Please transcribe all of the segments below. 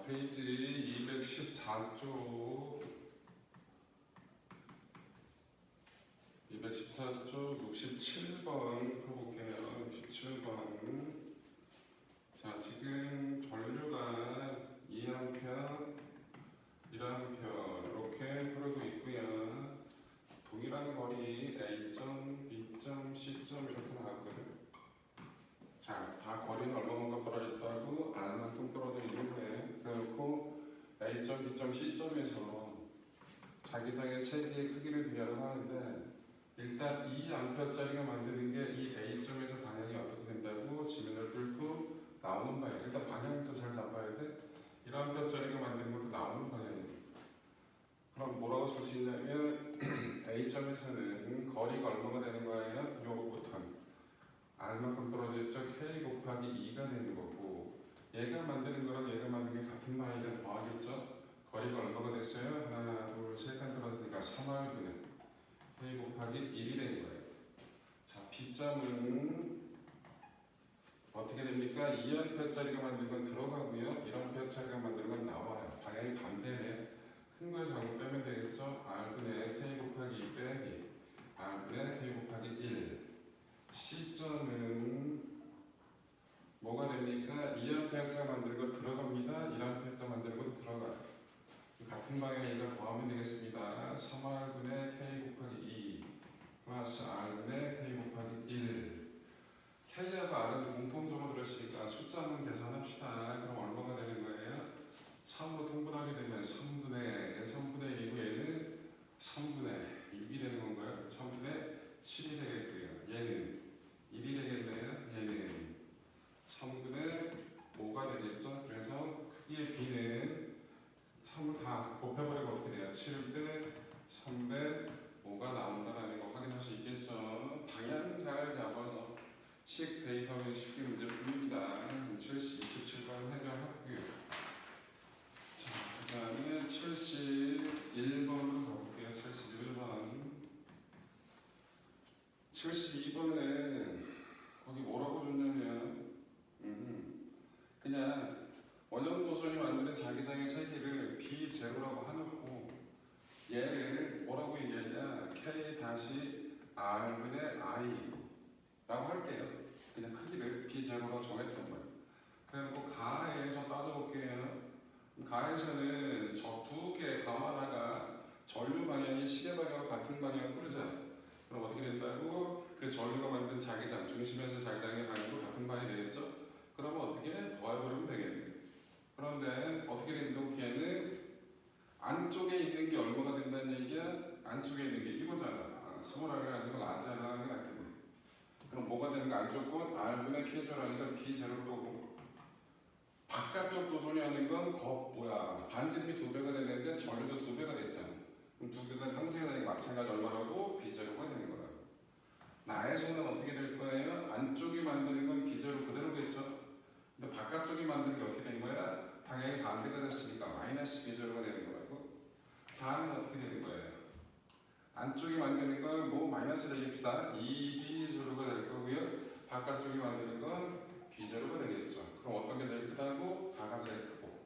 페이지 214쪽 67번 펴볼게요. 67번. 자, 지금 전류가 2A, 1A 이렇게 흐르고 있고요. 동일한 거리 A점, B점, C점 이렇게 나왔거든요. 자, 다 거리는 얼마만큼 떨어져 있다고? R만큼 떨어져 있는데, 그래놓고 A점, B점, C점에서 자기장의 세 개의 크기를 비교를 하는데, 일단 2A짜리가 만드는 게 이 A점에서 방향이 어떻게 된다고? 지면을 뚫고 나오는 방향. 일단 방향부터 잘 잡아야 돼. 1A짜리가 만드는 것도 나오는 방향이에요. 그럼 뭐라고 쓸 수 있냐면 A점에서는 거리가 얼마가 되는 거예요? 요거부터 R만큼 떨어져 있죠. K 곱하기 2가 되는 거고, 얘가 만드는 거랑 얘가 만드는 게 같은 방향이라 더하겠죠. 거리가 얼마가 됐어요? 하나, 둘, 세 칸 떨어지니까 3R분의 K 곱하기 1이 되는 거예요. 자, B점은 어떻게 됩니까? 2A짜리가 만든 건 들어가고요. 1A짜리가 만든 건 나와요. 방향이 반대네. 큰 거에 작은 빼면 되겠죠? R분의 K 곱하기 2 빼기 R분의 K 곱하기 1. C점은 뭐가 됩니까? 2A짜 만드는 거 들어갑니다. 1A짜 만드는 것도 들어가요. 같은 방향이니까 더하면 되겠습니다. 3R분의 K 곱하기 2 플러스 R분의 K 곱하기 1. K하고 R은 공통적으로 들었으니까 숫자는 계산합시다. 그럼 얼마가 되는 거예요? 3으로 통분하게 되면 3분의 1이고 얘는 3분의 6이 되는 건가요? 3분의 7이 되겠고요. 얘는 1이 되겠네요. 얘는 3분의 5가 되겠죠. 그래서 크기의 B는 3을 다 곱해버리고 어떻게 돼요? 7을 때 3대 5가 나온다는 거 확인할 수 있겠죠. 방향 잘 잡아서 식 대입하면 쉽게 문제 풀립니다. 27번 해결하고요. 자, 그 다음에 71번으로 가볼게요. 71번. 72번은 거기 뭐라고 줬냐면 그냥 원형도선이 만드는 자기장의 세기를 B0라고 해놓고 얘를 뭐라고 얘기하냐 K-R분의 I라고 할게요. 그냥 크기를 B0로 정했던 거예요. 그래놓고 가에서 따져볼게요. 가에서는 저 두 개 가마다가 전류 방향이 시계 방향과 같은 방향으로 흐르잖아요. 그럼 어떻게 된다고? 그 전류가 만든 자기장, 중심에서 자기장의 방향도 같은 방향이 되겠죠? 그러면 어떻게? 더해버리면 되겠네요. 그런데 어떻게 된다고? 걔는 안쪽에 있는 게 얼마가 된다는 얘기야? 안쪽에 있는 게 이거잖아. 스몰R이 아니고 라지R을 하는 게 낫겠네. 그럼 뭐가 되는 거? 안쪽 건 R분의 K0라니까 B0를 거고, 바깥쪽 도선이 하는 건 반지름이 2배가 됐는데 전류도 2배가 됐잖아. 그럼 2배가 상승이 되는 게 마찬가지 얼마라고? B0가 되는 거라고. 나에서는 어떻게 될 거예요? 안쪽이 만드는 건 B0 그대로겠죠? 근데 바깥쪽이 만드는 게 어떻게 된 거야? 방향이 반대가 됐으니까 마이너스 B0가 되는 거라고. 다음은 어떻게 되는 거예요? 안쪽이 만드는 건 뭐 마이너스를 얘기합시다. 2B0가 될 거고요. 바깥쪽이 만드는 건 B0가 되겠죠. 그럼 어떤 게 제일 크다고? 다가 제일 크고.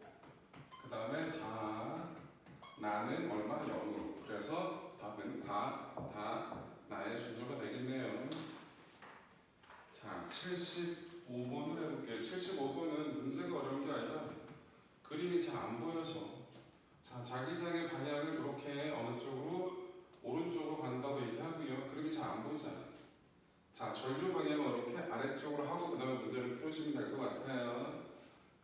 그 다음에 다 나는 얼마? 0으로. 그래서 답은 다 나의 순서가 되겠네요. 자, 75번을 해볼게요. 75번은 문제가 어려운 게 아니라 그림이 잘 안 보여서. 자, 자기장의 방향을 이렇게 어느 쪽으로? 오른쪽으로 간다고 얘기하고요. 그림이 잘 안 보이잖아요. 자, 전류 방향을 이렇게 아래쪽으로 하고 그 다음에 문제를 풀으시면 될 것 같아요.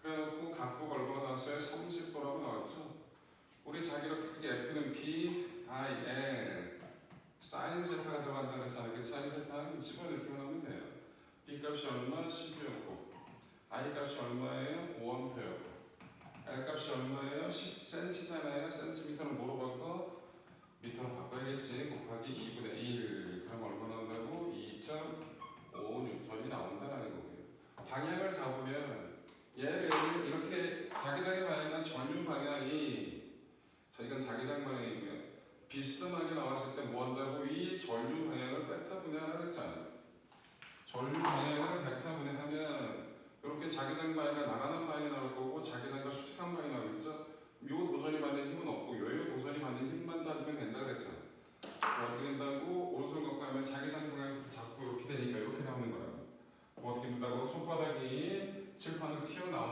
그래갖고 각도가 얼마나 나왔어요? 30도라고 나왔죠? 우리 자기가 크게 F는 B, I, L 사인 세타가 들어간다는 했잖아요. 그 사인 세타는 집어넣기만 하면 돼요. B 값이 얼마? 10이었고 I 값이 얼마예요? 5A였고 L 값이 얼마예요? 10cm잖아요. 센티미터는 뭐로 바꿔? 미터로 바꿔야겠지. 곱하기 2분의 1. 그럼 얼마 나온다고? 2.5N이 나온다는 거고요. 방향을 잡으면 얘를 이렇게 자기장의 방향은 전류 방향이 이건 자기장 방향이고요. 비스듬하게 나왔을 때 뭐 한다고? 이 전류 방향을 벡터 분해하라고 했잖아요. 전류 방향을 벡터 분해하면 이렇게 자기장 방향이 나가는 방향이 나올 거고 자기장과 수직한 방향이 나올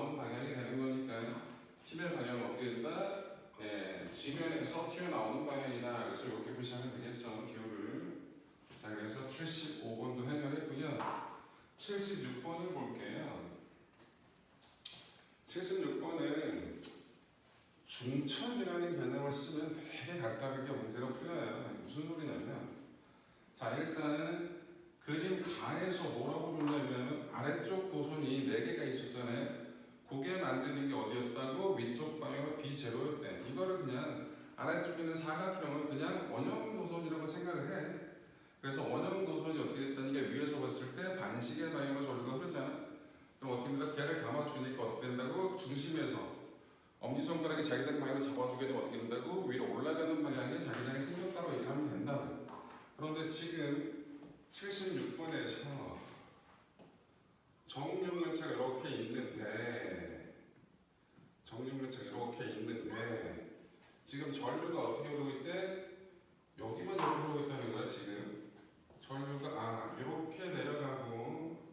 튀어나오는 방향이 되는 거니까 힘의 방향은 어떻게 된다? 예, 지면에서 튀어나오는 방향이다. 그래서 이렇게 표시하면 되겠죠. 기호를. 자, 그래서 75번도 해결했고요. 76번을 볼게요. 76번은 중첩이라는 개념을 쓰면 되게 간단하게 문제가 풀려요. 무슨 소리냐면, 자, 일단 그림 가에서 뭐라고 줬냐면 아래쪽 도선이 4개가 있었잖아요. 그게 만드는 게 어디였다고? 위쪽 방향으로 B0였대. 이거를 그냥 아래쪽에 있는 사각형을 그냥 원형 도선이라고 생각을 해. 그래서 원형 도선이 어떻게 됐다는 게 위에서 봤을 때 반시계 방향으로 저리가 흐르잖아. 그럼 어떻게 된다? 걔를 감아주니까 어떻게 된다고? 중심에서 엄지손가락이 자기장 방향으로 잡아주게 되면 어떻게 된다고? 위로 올라가는 방향이 자기장이 생겼다고 얘기를 하면 된다고. 그런데 지금 76번에서 정육면체가 이렇게 있는데 지금 전류가 어떻게 흐르고 있대? 여기만 이렇게 흐르고 있다는 거야. 지금 전류가 이렇게 내려가고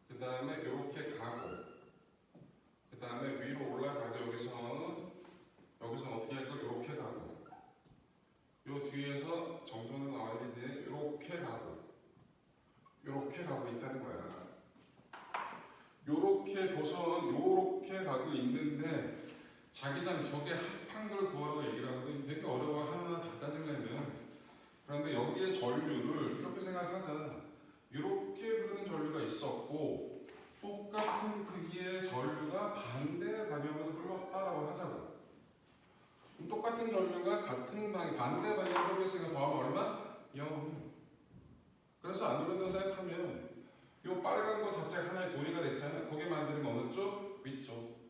그 다음에 이렇게 가고 그 다음에 위로 올라가죠. 여기서 어떻게 할 거? 이렇게 가고 요 뒤에서 정전은 나와야 되는데 이렇게 가고 있다는 거야. 요렇게 도선 요렇게 가고 있는데 자기장 저게 합한 걸 구하라고 얘기를 하거든. 되게 어려워. 하나하나 다 따지려면. 그런데 여기에 전류를 이렇게 생각하자. 이렇게 흐르는 전류가 있었고 똑같은 크기의 전류가 반대 방향으로 흘렀다라고 하자고. 그럼 똑같은 전류가 같은 반대 방향으로 흘렀으니까 더하면 얼마? 0. 그래서 안 흐른다고 생각하면 요 빨간 거 자체가 하나의 고리가 됐잖아요. 그게 만드는 거 어느 쪽? 위쪽.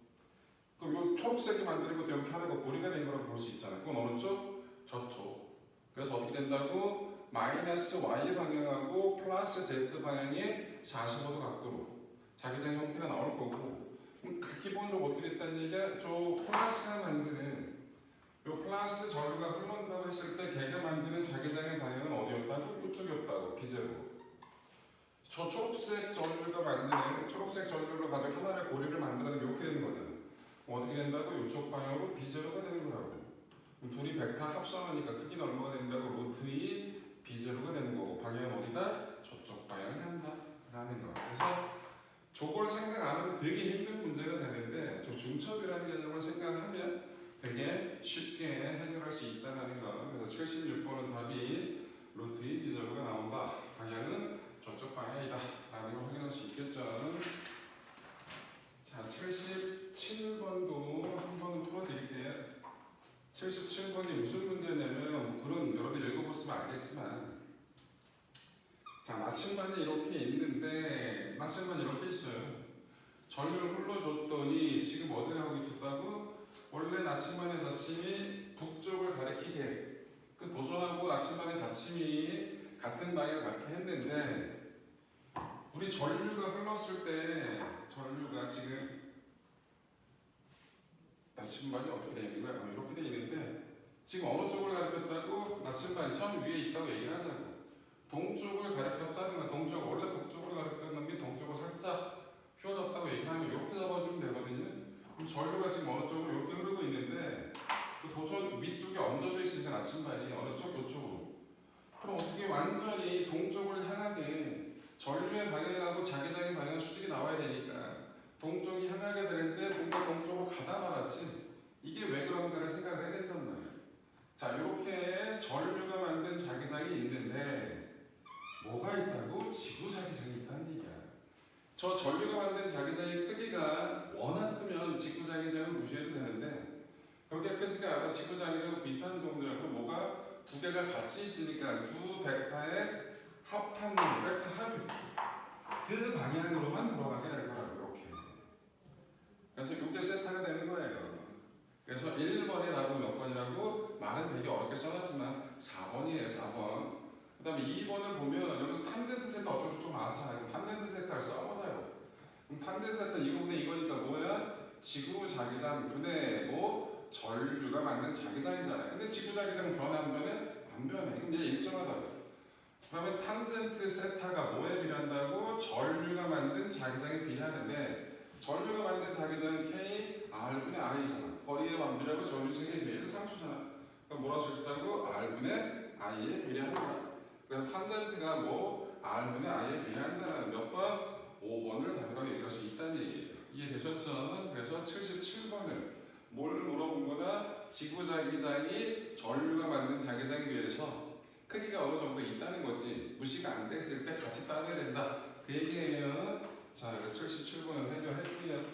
그럼 요 초록색이 만드는 것도 이렇게 하나가 고리가 된 거라고 볼 수 있잖아요. 그건 어느 쪽? 저쪽. 그래서 어떻게 된다고? 마이너스 Y 방향하고 플러스 Z 방향이 45도 각도로 자기장 형태가 나올 거고, 그럼 기본적으로 어떻게 됐다는 얘기야? 저 플러스가 만드는 요 플러스 전류가 흘러온다고 했을 때 걔가 만드는 자기장의 방향은 어디였다고? 이쪽이었다고. 비제로. 저 초록색 전류가 만드는 초록색 전류로 가지고 하나의 고리를 만들어내면 이렇게 되는 거잖아. 어떻게 된다고? 이쪽 방향으로 B0가 되는 거라고. 둘이 벡터 합성하니까 크기는 얼마가 된다고? 루트 2 B0가 되는 거고 방향은 어디다? 저쪽 방향에 한다 라는 거. 그래서 저걸 생각 안 하면 되게 힘든 문제가 되는데 저 중첩이라는 개념을 생각하면 되게 쉽게 해결할 수 있다는 거. 그래서 76번은 답이 루트 2 B0가 나온다. 방향은 저쪽 방향이다 라는 걸 확인할 수 있겠죠. 자, 77번도 한 번은 풀어드릴게요. 77번이 무슨 문제냐면 그런 여러분이 읽어보시면 알겠지만, 자, 나침반이 이렇게 있는데 나침반이 이렇게 있어요. 전류를 흘러줬더니 지금 어디를 하고 있었다고? 원래 나침반의 자침이 북쪽을 가리키게 그 도선하고 나침반의 자침이 같은 방향을 갖게 했는데 우리 전류가 흘렀을 때 전류가 지금 나침반이 어떻게 되어 있는 거야? 이렇게 되어 있는데 지금 어느 쪽을 가리켰다고? 나침반이 선 위에 있다고 얘기를 하자고. 동쪽을 가리켰다는 건 동쪽, 원래 북쪽으로 가리켰던 놈이 동쪽으로 살짝 휘어졌다고 얘기를 하면 이렇게 잡아주면 되거든요. 그럼 전류가 지금 어느 쪽으로 이렇게 흐르고 있는데 그 도선 위쪽에 얹어져 있으니까 나침반이 어느 쪽? 이쪽으로. 그럼 어떻게 완전히 동쪽을 향하게 전류의 방향하고 자기장의 방향 수직이 나와야 되니까 동쪽이 향하게 되는데 뭔가 동쪽으로 가다 말았지. 이게 왜 그런가를 생각을 해야 된단 말이에요. 자, 이렇게 전류가 만든 자기장이 있는데 뭐가 있다고? 지구 자기장이 있다는 얘기야. 저 전류가 만든 자기장의 크기가 워낙 크면 지구 자기장을 무시해도 되는데 그렇게 크지가 않아. 지구 자기장과 비슷한 정도야. 그럼 뭐가? 두 개가 같이 있으니까 두 벡터의 합한 벡터 합이 그 방향으로만 돌아가게 될 거라고. 이렇게. 그래서 이게 세타가 되는 거예요. 그래서 1번의 답은 몇 번이라고? 말은 되게 어렵게 써놨지만 4번이에요. 4번. 그 다음에 2번을 보면 여기서 탄젠트 세타 어쩌고저쩌고 많잖아요. 탄젠트 세타를 써보자요. 그럼 탄젠트 세타 이거분의 이거니까 뭐야? 지구 자기장 분의 전류가 만든 자기장이잖아요. 근데 지구 자기장 변해 안 변해? 안 변해. 그럼 얘 일정하다고요. 그러면 탄젠트 세타가 뭐에 비례한다고? 전류가 만든 자기장에 비례하는데 전류가 만든 자기장은 K, R분의 I잖아. 거리의 완비라고 전류층의 매일 상수잖아. 그럼 뭐라 쓸 수 있다고? R분의 I에 비례하는 거야. 그래서 탄젠트가 뭐 R분의 I에 비례한다는 몇 번? 5번을 답이라고 얘기할 수 있다는 얘기예요. 이해되셨죠? 그래서 77번은 뭘 물어본 거다? 지구 자기장이 전류가 만든 자기장에 비해서 크기가 어느 정도 있다는 거지. 무시가 안 됐을 때 같이 따져야 된다. 그 얘기예요. 자, 그래서 77번은 해결할게요.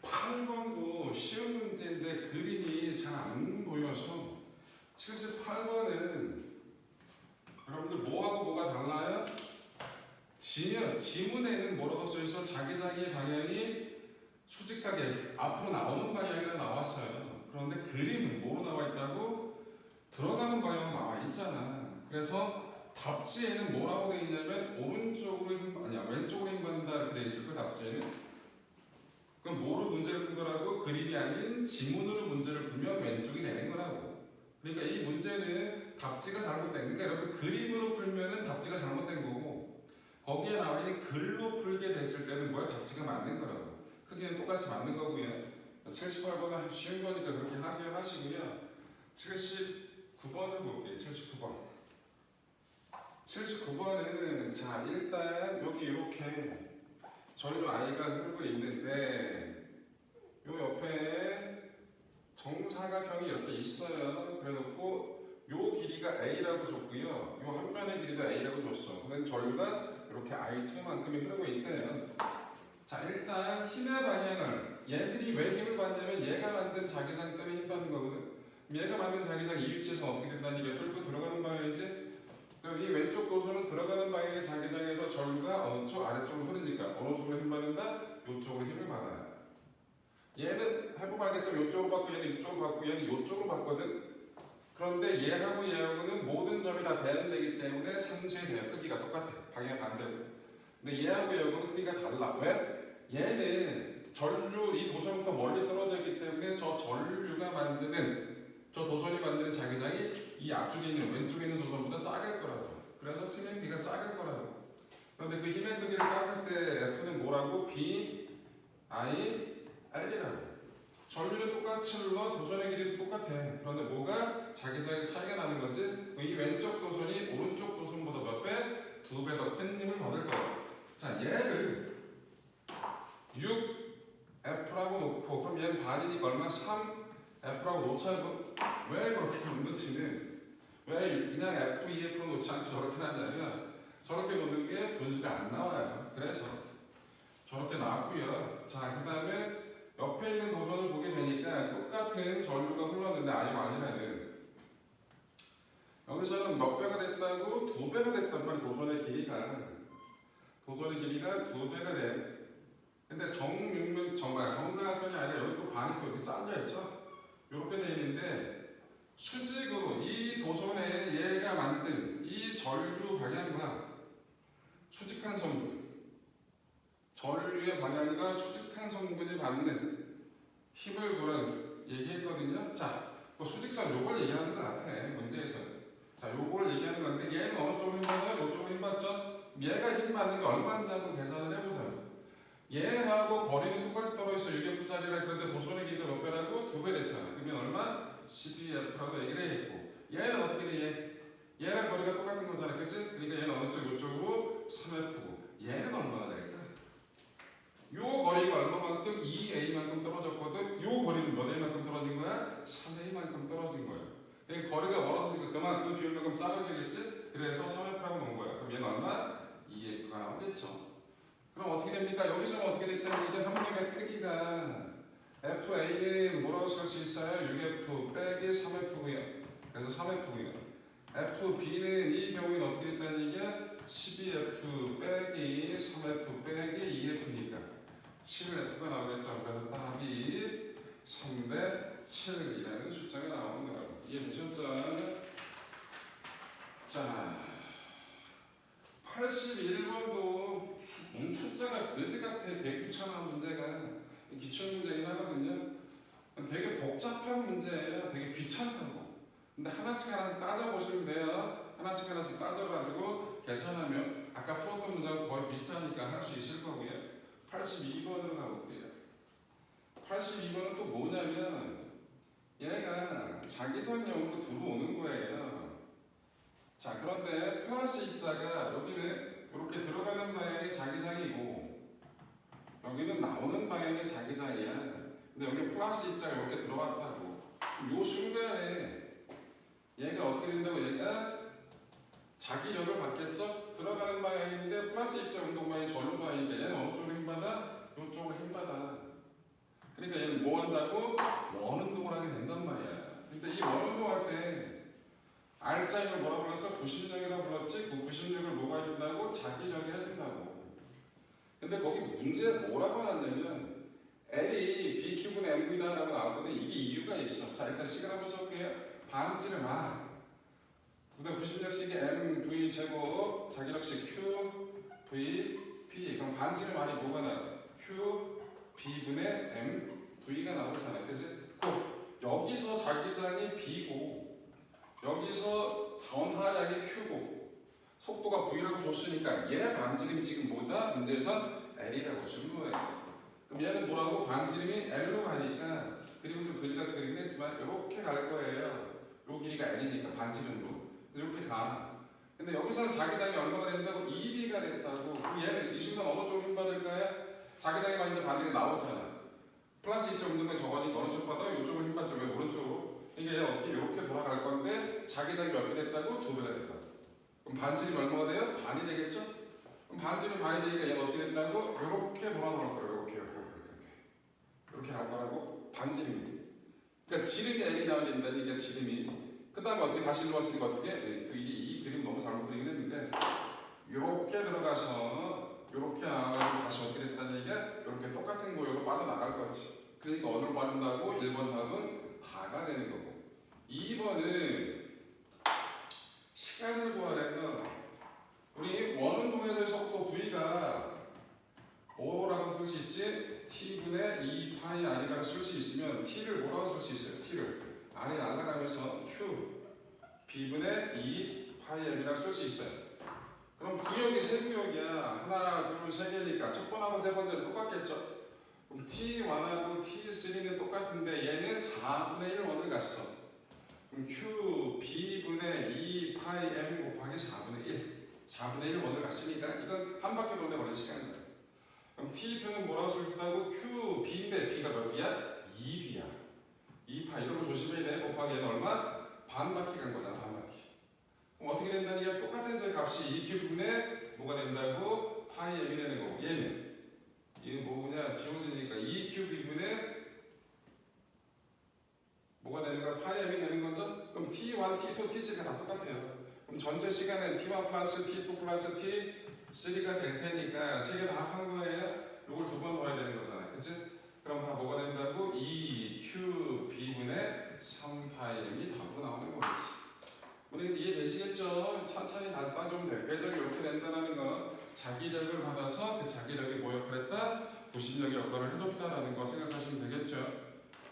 78번도 쉬운 문제인데 그림이 잘 안 보여서 78번은 여러분들 뭐하고 뭐가 달라요? 지문에는 뭐라고 써있어? 자기장의 방향이 수직하게 앞으로 나오는 방향이라 나왔어요. 그런데 그림은 뭐로 나와 있다고? 들어가는 방향으로 나와 있잖아. 그래서 답지에는 뭐라고 되어 있냐면 왼쪽으로 힘 받는다 이렇게 되어 있을 거야. 답지에는. 그럼 뭐로 문제를 푼 거라고? 그림이 아닌 지문으로 문제를 풀면 왼쪽이 되는 거라고. 그러니까 이 문제는 답지가 잘못된, 그러니까 여러분 그림으로 풀면은 답지가 잘못된 거고, 거기에 나와 있는 글로 풀게 됐을 때는 뭐야? 답지가 맞는 거라고. 크기는 똑같이 맞는 거고요. 78번은 쉬운 거니까 그렇게 해결하시고요. 79번을 볼게요. 79번. 79번은 자 일단 여기 이렇게 전류 I가 흐르고 있는데 요 옆에 정사각형이 이렇게 있어요. 그래놓고 요 길이가 A라고 줬고요. 요 한 변의 길이도 A라고 줬어. 근데 전류가 이렇게 I2만큼이 흐르고 있대요. 자 일단 힘의 방향을 얘들이 왜 힘을 받냐면 얘가 만든 자기장 때문에 힘 받는 거거든. 얘가 만든 자기장 이 위치에서 어떻게 된다는 얘기야? 뚫고 들어가는 방향이지. 그럼 이 왼쪽 도수는 들어가는 방향의 자기장에서 전류가 어느 쪽 아래쪽으로 흐르니까 어느 쪽으로 힘 받는다? 이쪽으로 힘을 받아요. 얘는 해보면 알겠지만 이쪽으로 받고 얘는 이쪽으로 받고 얘는 이쪽으로 받거든. 그런데 얘하고 얘하고는 모든 점이 다 배분되기 때문에 상쇄 돼요. 크기가 똑같아. 방향 반대로. 근데 얘하고 얘하고는 크기가 달라. 왜? 얘는 전류 이 도선부터 멀리 떨어져 있기 때문에 저 전류가 만드는 저 도선이 만드는 자기장이 이 앞쪽에 있는 왼쪽에 있는 도선보다 작을 거라서. 그래서 힘의 크기가 작을 거라고. 그런데 그 힘의 크기를 깎을 때 F는 뭐라고? B, I, L이라고. 전류는 똑같이 흘러 도선의 길이도 똑같아. 그런데 뭐가 자기장의 차이가 나는 거지? 이 왼쪽 도선이 오른쪽 도선보다 몇 배? 2배 더 큰 힘을 받을 거야. 자, 얘를 6F라고 놓고 그럼 얘는 반이니까 얼마? 3F라고 놓자고. 왜 그렇게 놓치는? 왜 그냥 F, EF로 놓지 않고 저렇게 하냐면 저렇게 놓는 게 분수가 안 나와요. 그래서 저렇게 나왔고요. 자, 그 다음에 옆에 있는 도선을 보게 되니까 똑같은 전류가 흘렀는데 아니면은 여기서는 몇 배가 됐다고? 2배가 됐단 말이야. 도선의 길이가 2배가 돼. 근데 정사각형이 아니라 여기 또 반이 또 이렇게 잘려 있죠. 이렇게 돼 있는데 수직으로 이 도선에 얘가 만든 이 전류 방향과 수직한 성분, 전류의 방향과 수직한 성분이 받는 힘을 그런 얘기했거든요. 자, 그 수직선 요걸 얘기하는 것 같아. 문제에서. 자, 요걸 얘기하는 건데 얘는 어느 쪽으로 힘 받아요? 이쪽으로 힘 받죠? 얘가 힘 받는 게 얼마인지 한번 계산을 해보자고. 얘하고 거리는 똑같이 떨어져서 6F짜리라 그런데 도선의 길이가 몇 배라고? 2배 됐잖아. 그러면 얼마? 12F라고 얘기를 했고 얘는 어떻게 돼? 얘랑 거리가 똑같은 거잖아. 그치? 그러니까 얘는 어느 쪽? 이쪽으로 3F고 얘는 얼마나 될까? 요 거리가 얼마만큼? 2A만큼 떨어졌거든. 요 거리는 몇 A만큼 떨어진 거야? 3A만큼 떨어진 거야. 그러니까 거리가 멀어졌으니까 그만큼 그 비율만큼 작아지겠지? 그래서 3F라고 놓은 거야. 그럼 얘는 얼마? 2F가 나오겠죠. 그럼 어떻게 됩니까? 여기서는 어떻게 됐다면 이제 함량의 크기가 FA는 뭐라고 쓸 수 있어요? 6F 빼기 3F고요. 그래서 3F고요. FB는 이 경우에는 어떻게 됐다는 얘기야? 12F 빼기 3F 빼기 2F니까 7F가 나오겠죠. 그래서 답이 3대 7이라는 숫자가 나오는 거라고. 이해되셨죠? 자, 81번도 숫자가 그지 같아. 되게 귀찮은 문제가 기출문제긴 하거든요. 되게 복잡한 문제예요. 되게 귀찮다고. 근데 하나씩 따져보시면 돼요. 하나씩 따져가지고 계산하면 아까 풀었던 문장 거의 비슷하니까 할 수 있을 거고요. 82번으로 가볼게요. 82번은 또 뭐냐면 얘가 자기장용으로 들어오는 거예요. 자, 그런데 플러스 입자가 여기는 이렇게 들어가는 방향이 자기장이고 여기는 나오는 방향이 자기장이야. 근데 여기 플러스 입자가 이렇게 들어왔다고. 이 순간에 얘가 어떻게 된다고? 얘가 자기력을 받겠죠? 들어가는 방향인데 플러스 입자 운동방향이 절로 방향이니까 얘는 어느 쪽으로 힘받아? 이쪽으로 힘받아. 그러니까 얘는 뭐 한다고? 원 운동을 하게 된단 말이야. 근데 이 원 운동할 때 R자임을 뭐라 불렀어? 구심력이라고 불렀지? 그 구심력을 뭐가 해준다고? 자기력이 해준다고. 근데 거기 문제 뭐라고 나왔냐면 L이 BQ분의 MV다 라고 나왔거든. 이게 이유가 있어. 자, 일단 시간 한번 써볼게요. 반지름 R 그다음 구심력식이 MV 제곱 자기력식 Q V P 그럼 반지름 R이 뭐가 나와? Q B분의 M V가 나오잖아. 그치? 여기서 자기장이 B고 여기서 전하량이 Q고 속도가 V라고 줬으니까 얘 반지름이 지금 뭐다? 문제에서 L이라고 준 거예요. 그럼 얘는 뭐라고? 반지름이 L로 가니까 그림은 좀 거지같이 그리긴 했지만 이렇게 갈 거예요. 요 길이가 L이니까 반지름으로 이렇게 가. 근데 여기서는 자기장이 얼마가 된다고? 2B가 됐다고. 그럼 얘는 이 순간 어느 쪽으로 힘받을까요? 자기장이 맞는데 반대가 나오잖아. 플러스 2점 있는 건 저거니까 어느 쪽 받아? 이쪽으로 힘받죠. 왜 오른쪽으로? 그러니까 얘는 어떻게 이렇게 돌아갈 건데 자기장이 몇 배 됐다고? 2배가 됐다고. 그럼 반지름이 얼마가 돼요? 반이 되겠죠? 그럼 반지름 반이 되니까 얘는 어떻게 된다고? 이렇게 돌아갈 거예요. 이렇게 갈 거라고? 반지름이. 그러니까 지름이 L이 나와야 이게 지름이. 그 다음에 어떻게 다시 일로 왔으니까 어떻게? 이 그림 너무 잘못 그리긴 했는데 이렇게 들어가서 이렇게 나와가지고 다시 어떻게 됐다는 얘기가 이렇게 똑같은 모양으로 빠져나갈 거지. 그러니까 어디로 빠진다고? 1번 답은 다가 되는 거고 2번은 시간을 구하려면 우리 원운동에서의 속도 V가 뭐라고 쓸 수 있지? T분의 2파이 R이라고 쓸 수 있으면 T를 뭐라고 쓸 수 있어요? T를 R이 날아가면서 Q B분의 2파이 M이라고 쓸 수 있어요. 그럼 구역이 세 구역이야. 하나, 둘, 세 개니까 첫 번하고 세 번째는 똑같겠죠? 그럼 T1하고 T3는 똑같은데 얘는 4분의 1 원을 갔어. 그럼 Q B분의 2파이 M 곱하기 4분의 1 4분의 1 원을 갔으니까 이건 한 바퀴 도는데 걸린 시간이야. 그럼 T2는 뭐라고 쓸 수 있다고? Q B인데 B가 몇 B야? 2B야. 2파 이런 거 조심해야 돼. 곱하기 얘는 얼마? 반 바퀴 간 거잖아. 반 바퀴. 그럼 어떻게 된다는 게 똑같은 제 값이 2Q분의 뭐가 된다고? 파이 M이 되는 거고 얘는 이게 뭐냐 지워지니까 2QB분의 뭐가 되는 거야? 파이 M이 되는 거죠? 그럼 T1, T2, T3가 다 똑같아요. 그럼 전체 시간은 T1 플러스 T2 플러스 T3가 될 테니까 세 개 다 합한 거예요. 이걸 두 번 더해야 되는 거잖아요. 그치? 그럼 다 뭐가 된다고? 2QB분의 3파이 M이 답으로 나오는 거겠지. 우리 이해되시겠죠? 천천히 다시 따져보면 돼요. 궤적이 이렇게 된다는 건 자기력을 받아서 그 자기력이 뭐 역할을 했다? 구심력의 역할을 해줬다라는 거 생각하시면 되겠죠?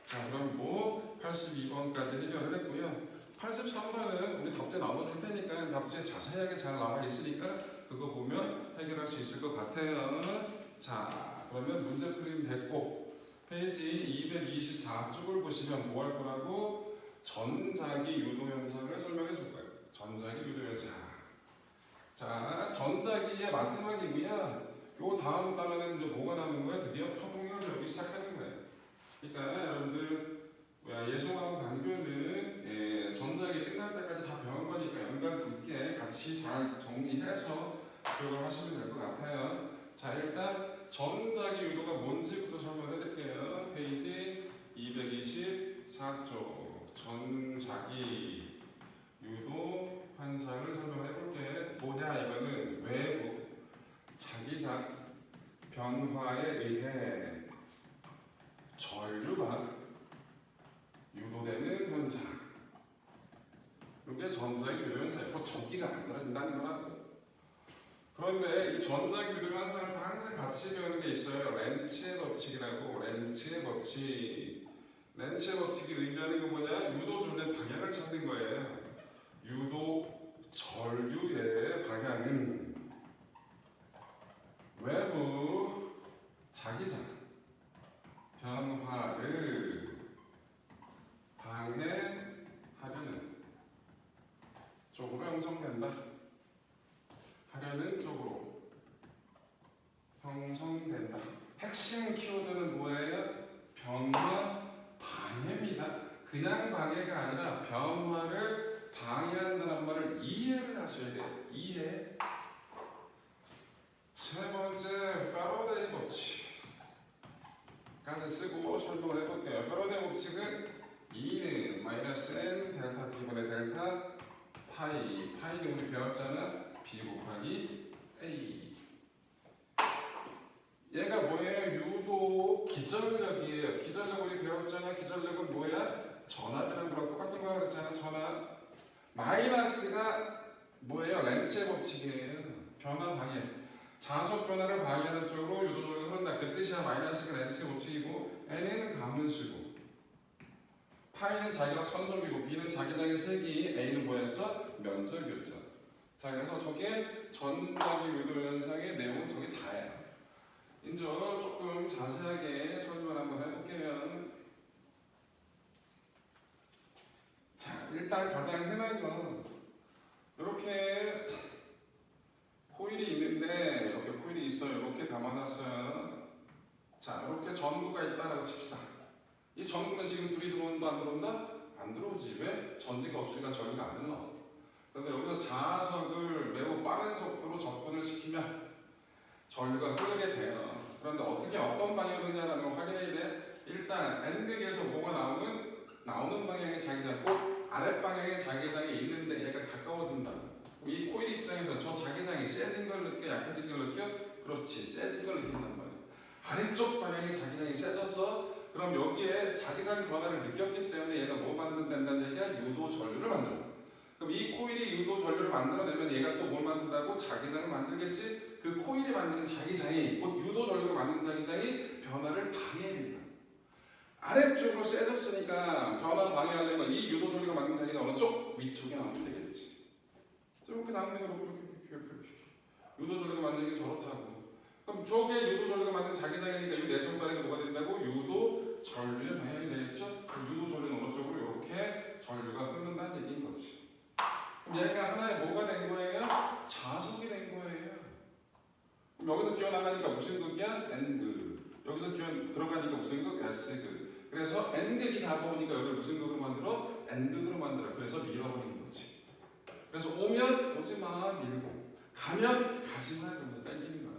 자, 그럼 뭐 82번까지 해결을 했고요. 83번은 우리 답지 나눠줄 테니까 답지에 자세하게 잘 나와 있으니까 그거 보면 해결할 수 있을 것 같아요. 자, 그러면 문제 풀이는 됐고 페이지 224쪽을 보시면 뭐 할 거라고? 전자기 유도 현상을 설명해 줄 거예요. 전자기 유도 현상. 자, 전자기의 마지막이고요. 요 다음 단어는 이제 뭐가 나오는 거야? 드디어 파동력을 배우기 시작하는 거예요. 그러니까 여러분들 예송하고 단교는 전자기 끝날 때까지 다 배운 거니까 연관 있게 같이 잘 정리해서 기억을 하시면 될 것 같아요. 자, 일단 전자기 유도가 뭔지부터 설명해 드릴게요. 페이지 224쪽. 전자기 유도 현상을 설명해 볼게. 뭐냐 이거는 외부 자기장 변화에 의해 전류가 유도되는 현상. 이게 전자기 유도 현상이고 전기가 만들어진다는 거라고. 그런데 이 전자기 유도 현상을 항상 같이 배우는 게 있어요. 렌츠의 법칙이라고. 렌츠의 법칙. 렌츠의 법칙이 의미하는 게 뭐냐? 유도 줄의 방향을 찾는 거예요. 유도 전류의 방향은 외부 자기장 변화를 방해하려는 쪽으로 형성된다. 하려는 쪽으로 형성된다. 핵심 키워드는 뭐예요? 변화 방해입니다. 그냥 방해가 아니라 변화를 방해한다는 말을 이해를 하셔야 돼요. 이해. 세 번째, 패러데이 법칙까지 쓰고 설명을 해볼게요. 패러데이 법칙은 E는 마이너스 N 델타 T분의 델타 파이, 파이는 우리 배웠잖아. B 곱하기 A. 얘가 뭐예요? 유도 기전력이에요. 기전력 우리 배웠잖아. 기전력은 뭐야? 전압이랑 거랑 똑같은 거 그랬잖아. 전압. 마이너스가 뭐예요? 렌츠의 법칙이에요. 변화 방해. 자속 변화를 방해하는 쪽으로 유도적으로 흐른다. 그 뜻이야. 마이너스가 렌츠의 법칙이고 N은 가문수고 파이는 자기력 선성이고 B는 자기장의 색이 A는 뭐였어? 면적이었죠. 자, 그래서 저게 전자기 유도 현상의 내용은 저게 다예요. 이제 조금 자세하게 설명을 한번 해볼게요. 자, 일단 가장 흔한 건 이렇게 코일이 있는데 이렇게 코일이 있어요. 이렇게 담아놨어요. 자, 이렇게 전구가 있다라고 칩시다. 이 전구는 지금 불이 들어온다 안 들어온다? 안 들어오지. 왜? 전지가 없으니까 전기가 안 흘러. 그런데 여기서 자석을 매우 빠른 속도로 접근을 시키면 전류가 흐르게 돼요. 그런데 어떻게 어떤 방향으로 흐르냐는 걸 확인해야 돼. 일단 N극에서 뭐가 나오는 방향의 자기장, 꼭 아랫방향의 자기장이 있는데 얘가 가까워진다. 이 코일 입장에서 저 자기장이 세진 걸 느껴, 약해진 걸 느껴? 그렇지, 세진 걸 느낀단 말이야. 아래쪽 방향의 자기장이 세졌어? 그럼 여기에 자기장 변화를 느꼈기 때문에 얘가 뭐 만든다는 얘기야? 유도 전류를 만들어. 그럼 이 코일이 유도 전류를 만들어내면 얘가 또 뭘 만든다고? 자기장을 만들겠지? 그 코일이 만드는 자기장이, 곧 유도 전류가 만드는 자기장이 변화를 방해해야 된다. 아래쪽으로 세졌으니까 변화 방해하려면 이 유도 전류가 만드는 자기장 어느 쪽? 위쪽에 나오면 되겠지. 이렇게 나오면 이렇게 유도 전류가 만드는 게 저렇다고. 그럼 저게 유도 전류가 만든 자기장이니까 이 내성반응이 뭐가 된다고? 유도 전류의 방향이 되겠죠? 그럼 유도 전류는 어느 쪽으로 이렇게 전류가 흐른다는 얘기인 거지. 그럼 얘가 하나의 뭐가 된 거예요? 자석이 된 거예요. 그럼 여기서 기어 나가니까 무슨 극이야? N극. 여기서 기어 들어가니까 무슨 극? S극. 그래서 N극이 다가오니까 여기를 무슨 극으로 만들어? N극으로 만들어. 그래서 밀어버리는 거지. 그래서 오면 오지마 밀고, 가면 가지마 그러면서 당기는 거야.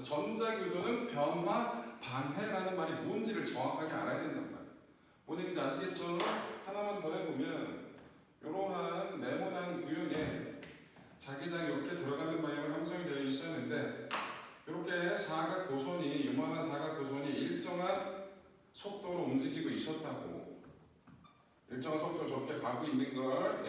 전자교도는 변화 방해라는 말이 뭔지를 정확하게 알아야 된단 말이야. 뭔 얘기인지 아시겠죠? 하나만 더 해보면 이러한 네모난 구역에 자기장이 이렇게 들어가는 방향으로 형성이 되어 있었는데 이렇게 사각 도선이, 요만한 사각 도선이 일정한 속도로 움직이고 있었다고. 일정한 속도로 저렇게 가고 있는 걸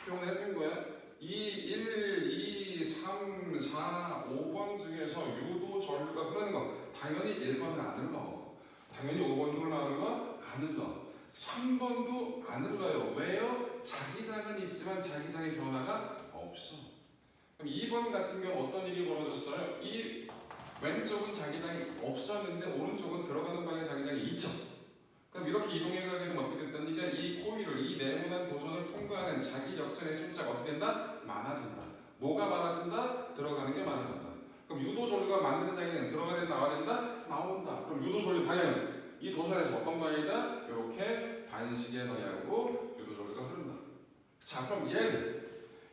표현해 준 거야. 1, 2, 3, 4, 5번 중에서 유도 전류가 흐르는 거 당연히 1번은 안 흘러. 당연히 5번도 흘러? 안 흘러. 3번도 안 흘러요. 왜요? 자기장은 있지만 자기장의 변화가 없어. 그럼 2번 같은 경우 어떤 일이 벌어졌어요? 이 왼쪽은 자기장이 없었는데 오른쪽은 들어가는 방향의 자기장이 있죠. 그럼 이렇게 이동해 가게 되면 어떻게 됐다는 게 이 코일을, 이 네모난 도선을 통과하는 자기 역선의 숫자가 어떻게 된다? 많아진다. 뭐가 많아진다? 들어가는 게 많아진다. 그럼 유도 전류가 만드는 자기장은 들어가야 된다, 나와야 된다? 나온다. 그럼 유도 전류 방향은 이 도선에서 어떤 방향이다? 이렇게 반시계 방향으로 유도 전류가 흐른다. 자, 그럼 얘는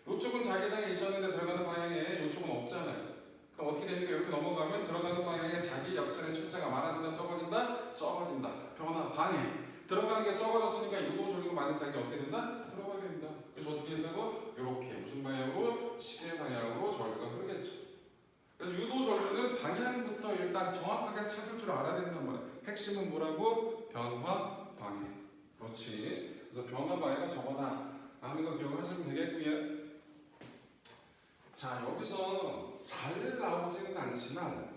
이쪽은 자기장이 있었는데 들어가는 방향에 이쪽은 없잖아요. 그럼 어떻게 됩니까? 이렇게 넘어가면 들어가는 방향에 자기 역선의 숫자가 많아진다, 적어진다? 적어진다. 변화, 방해. 들어가는 게 적어졌으니까 유도 전류가 많은 자기 어떻게 된다? 들어가게 된다. 그래서 어떻게 된다고? 이렇게 무슨 방향으로? 시계 방향으로 전류가 흐르겠죠. 그래서 유도 전류는 방향부터 일단 정확하게 찾을 줄 알아야 된단 말이야. 핵심은 뭐라고? 변화, 방해. 그렇지. 그래서 변화, 방해가 저거다 하는 거 기억하시면 되겠고요. 자, 여기서 잘 나오지는 않지만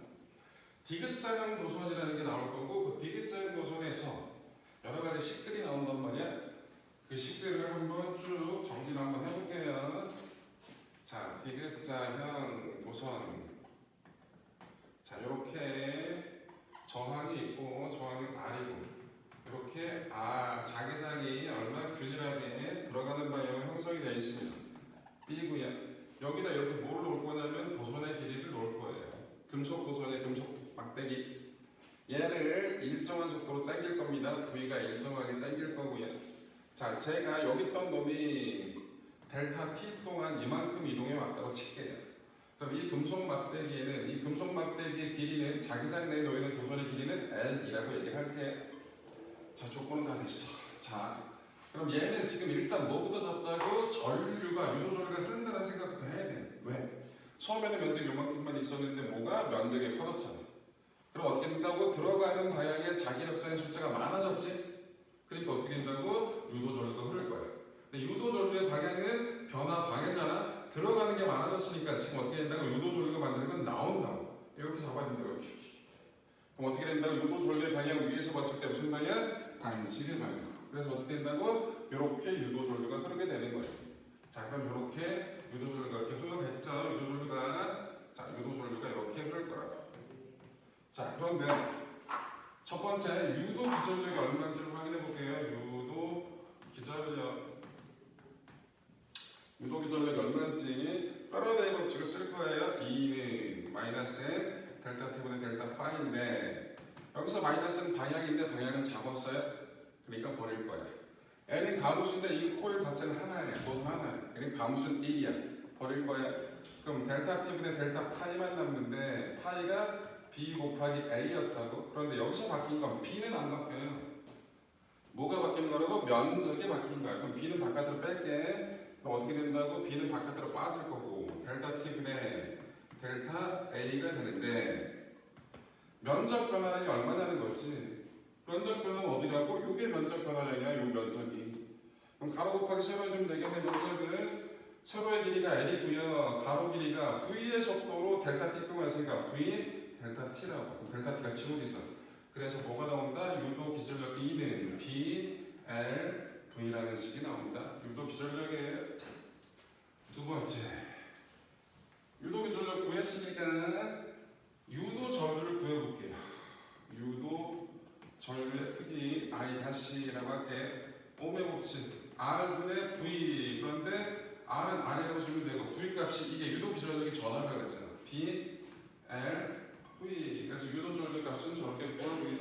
디귿자형 도선이라는 게 나올 거고, 그 디귿자형 도선에서 여러 가지 식들이 나온단 말이야. 그 식들을 한번 쭉 정리를 한번 해볼게요. 자, 디귿자형 도선. 자, 이렇게 저항이 있고 저항이 R이고 이렇게 자기장이 얼마 균일하게 들어가는 방향으로 형성이 되어 있습니다. B고요. 여기다 이렇게 뭘 놓을 거냐면 도선의 길이를 놓을 거예요. 금속 도선의 금속 막대기. 얘를 일정한 속도로 당길 겁니다. V가 일정하게 당길 거고요. 자, 제가 여기 있던 놈이 델타 t 동안 이만큼 이동해 왔다고 칠게요. 그럼 이 금속 막대기에는 이 금속 막대기의 길이는 자기장 내에 놓이는 도선의 길이는 L이라고 얘기를 할게요. 자, 조건은 다 됐어. 자, 그럼 얘는 지금 일단 뭐부터 잡자고 전류가 유도전류가 흐른다는 생각부터 해야 돼. 왜? 처음에는 면적이 요만큼만 있었는데 뭐가 면적이 커졌잖아. 그럼 어떻게 된다고? 들어가는 방향에 자기 역사의 숫자가 많아졌지? 그러니까 어떻게 된다고? 유도전류가 흐를 거야. 근데 유도전류의 방향은 변화 방해잖아. 들어가는 게 많아졌으니까 지금 어떻게 된다고? 유도전류가 만드는 건 나온다고. 이렇게 잡아야 된다고. 이렇게. 그럼 어떻게 된다고? 유도전류의 방향 위에서 봤을 때 무슨 방향? 반시계 방향. 그래서 어떻게 된다고? 이렇게 유도전류가 흐르게 되는 거예요. 자, 그럼 이렇게 유도전류가 이렇게 흘러갔죠. 유도전류가 이렇게 흐를 거라고. 자, 그런데 첫 번째 유도 기전력이 얼마인지를 확인해 볼게요. 유도 기전력이 얼마인지 패러데이 법칙을 쓸 거예요. E는 마이너스 N 델타 T분의 델타 파이인데 여기서 마이너스는 방향인데 방향은 잡았어요. 그러니까 버릴 거야. N은 가무수인데 이 코일 자체는 하나예요. 돈 하나예요. 그러니까 가무수는 1이야. 버릴 거야. 그럼 델타 T분의 델타 파이만 남는데 파이가 B 곱하기 A였다고? 그런데 여기서 바뀐 건 B는 안 바뀌어요. 뭐가 바뀌는 거라고? 면적이 바뀐 거야. 그럼 B는 바깥으로 뺄게. 그럼 어떻게 된다고? B는 바깥으로 빠질 거고 델타 T분의 델타 A가 되는데 면적 변화량이 얼마냐는 거지. 면적 변화는 어디라고? 이게 면적 변화량이야. 요 면적이. 그럼 가로 곱하기 세로 해주면 되겠네. 면적은 세로의 길이가 L이고요. 가로 길이가 V의 속도로 델타 T 동안 했으니까 V 델타 T라고. 그럼 델타 T가 지워지죠. 그래서 뭐가 나온다? 유도 기전력 E는 B, L, V라는 식이 나온다. 유도 기전력의 두 번째. 유도 기전력 구했으니까 유도 전류를 구해볼게요. 유도 전류의 크기 I-라고 할게. 오메 법칙 R분의 V. 그런데 R은 R이라고 주면 되고 V 값이 이게 유도 기전력이 전하라고 했잖아. B, L, V. 그래서 유도 전류 값은 저렇게 보이고요.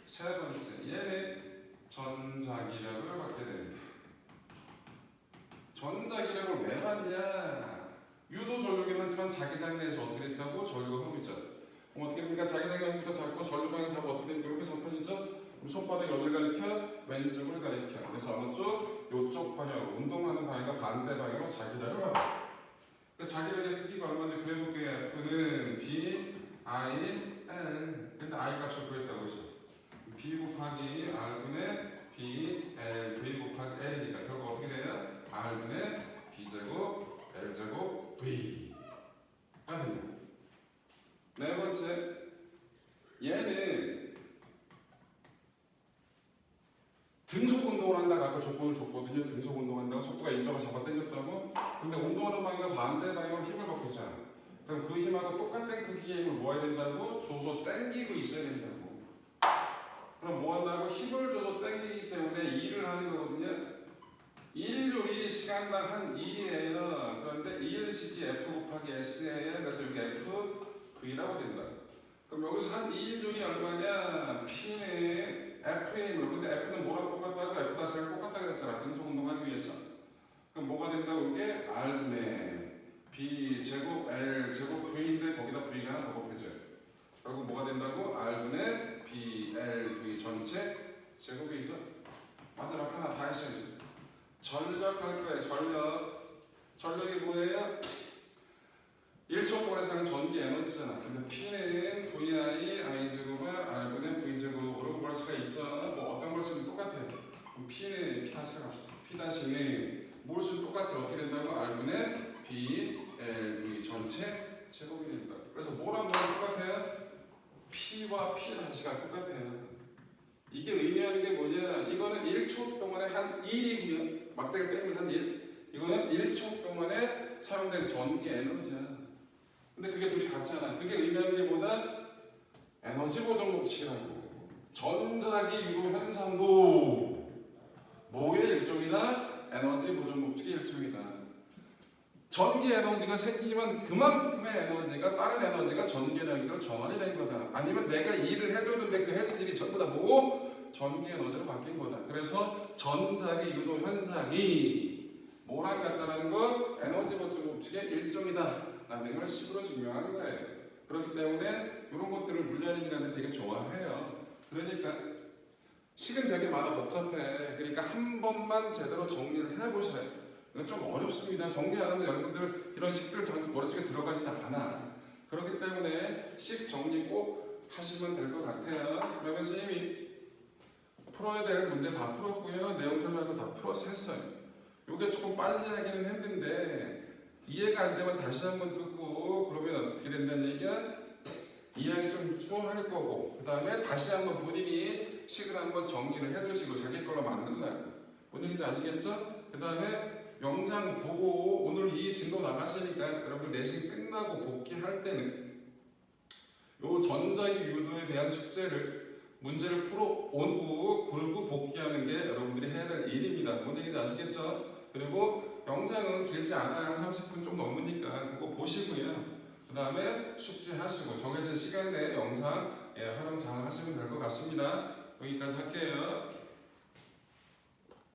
세 번째, 얘는 전자기력을 받게 됩니다. 전자기력을 왜 받냐? 유도 전류긴 하지만 자기장 내에서 어떻게 된다고? 전류가 흐르죠. 그럼 어떻게 됩니까? 자기장이니까 잡고 전류 방향 잡고 어떻게 됩니까? 이렇게 잡혀지죠? 그럼 손바닥이 어디를 가리켜? 왼쪽을 가리켜. 그래서 어느 쪽? 요쪽 방향으로 운동하는 방향과 반대 방향으로 자기력을 받아. 자기력의 크기가 얼마인지 구해볼게요. F는 B, I, L. 근데 I 값을 구했다고 했어. B 곱하기 R분의 B, L, V 곱하기 L이니까 결국 어떻게 돼요? R분의 B제곱, L제곱, V가 된다. 네 번째, 얘는 등속 운동을 한다고 아까 조건을 줬거든요. 등속 운동한다고 속도가 일정을 잡아 당겼다고. 근데 운동하는 방향과 반대 방향으로 힘을 받고 있잖아. 그럼 그 힘하고 똑같은 크기의 힘을 모아야 된다고? 줘서 당기고 있어야 된다고. 그럼 뭐 한다고? 힘을 줘서 당기기 때문에 일을 하는 거거든요. 일률이 시간당 한 2예요. 그런데 2일씩이 F 곱하기 S예요. 그래서 여기 F, V라고 된다. 그럼 여기서 한 2일률이 얼마냐? P는 F의 힘으로. 근데 F는 뭐랑 똑같다고? F-랑 똑같다고 했잖아. 등속 운동하기 위해서. 그럼 뭐가 된다고? 이게 R분의 B 제곱 L 제곱 V인데 거기다 V가 하나 더 곱해줘요. 그리고 뭐가 된다고? R분의 B, L, V 전체 제곱이죠. 마지막 하나 다 했어야지. 전력할 거예요. 전력이 뭐예요? 1초 동안에 사는 전기 에너지잖아. 근데 P는 VI, I제곱을 R분의 V제곱으로 구할 수가 있죠. 뭐 어떤 걸 쓰면 똑같아요. 그럼 P는 P 다시로 갑시다. P 다시는 뭘 쓰면 똑같이 어떻게 된다고? R분의 B, L, V 전체 제곱이 됩니다. 그래서 뭐랑 뭐랑 똑같아요? P와 P 다시가 똑같아요. 이게 의미하는 게 뭐냐? 이거는 1초 동안에 한 1이고요. 막대기 빼면 한 1. 이거는 1초 동안에 사용된 전기 에너지야. 근데 그게 둘이 같잖아. 그게 의미하는 게 뭐다? 에너지 보존 법칙이라고. 전자기 유도 현상도 뭐의 일종이다? 에너지 보존 법칙의 일종이다. 전기 에너지가 생기면 그만큼의 에너지가 다른 에너지가 전기 에너지로 전환이 된 거다. 아니면 내가 일을 해줬는데 그 해준 일이 전부 다 뭐고? 전기 에너지로 바뀐 거다. 그래서 전자기 유도 현상이 뭐랑 같다라는 건 에너지 보존 법칙의 일종이다 라는 걸 식으로 증명하는 거예요. 그렇기 때문에 이런 것들을 물리학 인간들 되게 좋아해요. 그러니까 식은 되게 많아 복잡해. 그러니까 한 번만 제대로 정리를 해보셔요. 이건 좀 어렵습니다. 정리 안 하면 여러분들 이런 식들 머릿속에 들어가지도 않아. 그렇기 때문에 식 정리 꼭 하시면 될 것 같아요. 그러면 선생님이 풀어야 될 문제 다 풀었고요. 내용 설명도 다 풀어서 했어요. 이게 조금 빨리 하기는 했는데 이해가 안 되면 다시 한번 듣고 그러면 어떻게 된다는 얘기야? 이해하기 좀 수월할 거고 그 다음에 다시 한번 본인이 식을 한번 정리를 해주시고 자기 걸로 만든다고. 뭔 얘기인지 아시겠죠? 그 다음에 영상 보고 오늘 이 진도 나갔으니까 여러분 내신 끝나고 복귀할 때는 요 전자기 유도에 대한 숙제를 문제를 풀어 온후 굴고 복귀하는 게 여러분들이 해야 될 일입니다. 뭔 얘기인지 아시겠죠? 그리고 영상은 길지 않아요. 한 30분 좀 넘으니까 그거 보시고요. 그 다음에 숙제하시고 정해진 시간 내에 영상 활용 잘 하시면 될 것 같습니다. 여기까지 할게요.